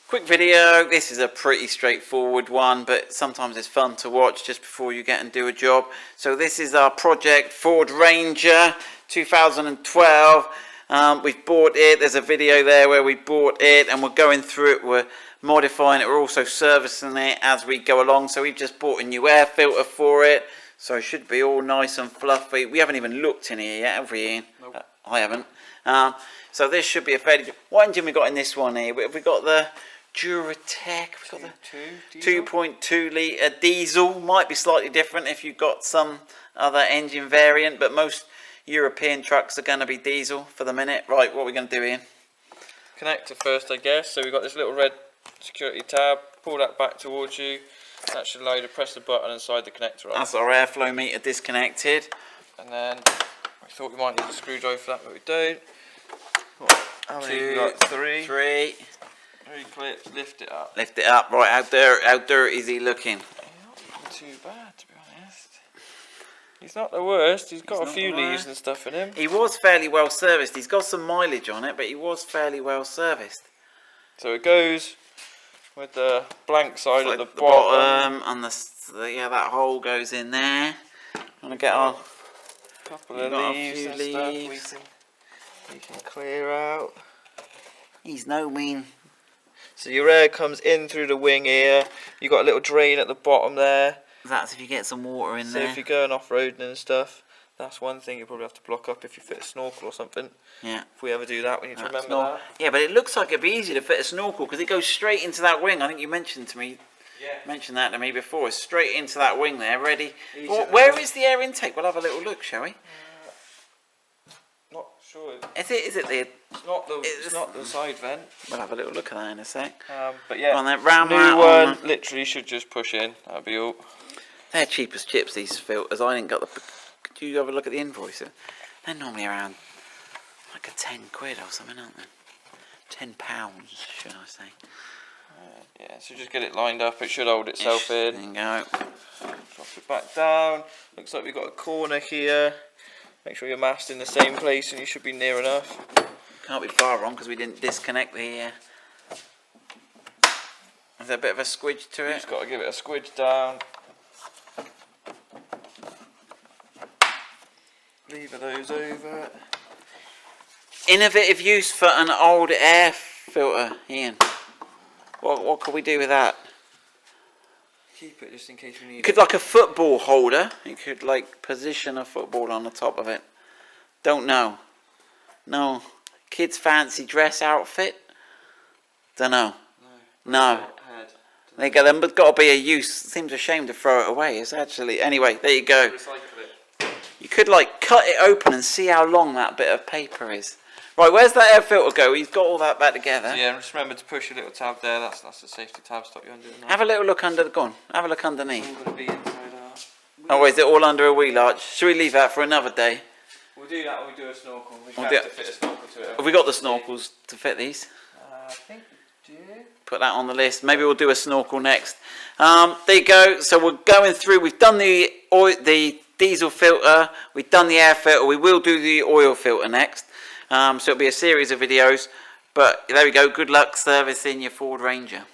Quick video. This is a pretty straightforward one, but sometimes it's fun to watch just before you get and do a job. So this is our project Ford Ranger 2012. We've bought it. There's a video there where we bought it and we're going through it. We're modifying it. We're also servicing it as we go along. So we've just bought a new air filter for it. So it should be all nice and fluffy. We haven't even looked in here yet, have we, Ian? Nope. I haven't. So this should be a fairly... What engine we got in this one here? Have we got the Duratec? We've got the 2.2 litre diesel. Might be slightly different if you've got some other engine variant, but most European trucks are going to be diesel for the minute. Right, what are we going to do, Ian? Connector first, I guess. So we've got this little red security tab. Pull that back towards you. That should allow you to press the button and slide the connector up. That's our airflow meter disconnected. And then I thought we might need a screwdriver for that, but we don't. How many have we got? Three. Three clips. Lift it up. Lift it up. Right, how dirty is he looking? Not too bad, to be honest. He's not the worst. He's got a few leaves and stuff in him. He was fairly well serviced. He's got some mileage on it, but he was fairly well serviced. So it goes with the blank side at the bottom. And yeah, that hole goes in there. I'm gonna get our couple of leaves and stuff we can clear out. He's no mean. So your air comes in through the wing here. You've got a little drain at the bottom there. That's if you get some water in there. So if you're going off-roading and stuff, that's one thing you probably have to block up if you fit a snorkel or something. Yeah. If we ever do that, we need to remember that. Yeah, but it looks like it'd be easy to fit a snorkel because it goes straight into that wing. I think you mentioned that to me before. It's straight into that wing there, ready. Well, where is the air intake? We'll have a little look, shall we? Not sure. Is it the? It's not the side vent. We'll have a little look at that in a sec. But yeah, on, then, round new one literally should just push in. That'll be all. They're cheap as chips, these filters. I didn't got the... Could you have a look at the invoice? They're normally around like a 10 quid or something, aren't they? 10 pounds, should I say. Yeah, so just get it lined up. It should hold itself in. There you go. Drop it back down. Looks like we've got a corner here. Make sure your mast's in the same place and you should be near enough. Can't be far wrong because we didn't disconnect the... There's a bit of a squidge to it. Just got to give it a squidge down. Lever those over. Innovative use for an old air filter, Ian. What could we do with that? Keep it just in case we need it. You could like a football holder. You could like position a football on the top of it. Don't know. No. Kids fancy dress outfit? Don't know. No. There you go. There's got to be a use. Seems a shame to throw it away. It's actually... Anyway, there you go. You could like cut it open and see how long that bit of paper is. Right, where's that air filter go? He's got all that back together. So yeah, just remember to push your little tab there. That's the safety tab. Stop you under the knife. Have a little look under the gun. Have a look underneath. It's all going to be inside Oh, is it all under a wheel arch? Should we leave that for another day? We'll do that when we do a snorkel. We have to fit a snorkel to it. Have we got the snorkels to fit these? I think we do. Put that on the list. Maybe we'll do a snorkel next. There you go. So we're going through. We've done the diesel filter. We've done the air filter. We will do the oil filter next. So it'll be a series of videos. But there we go. Good luck servicing your Ford Ranger.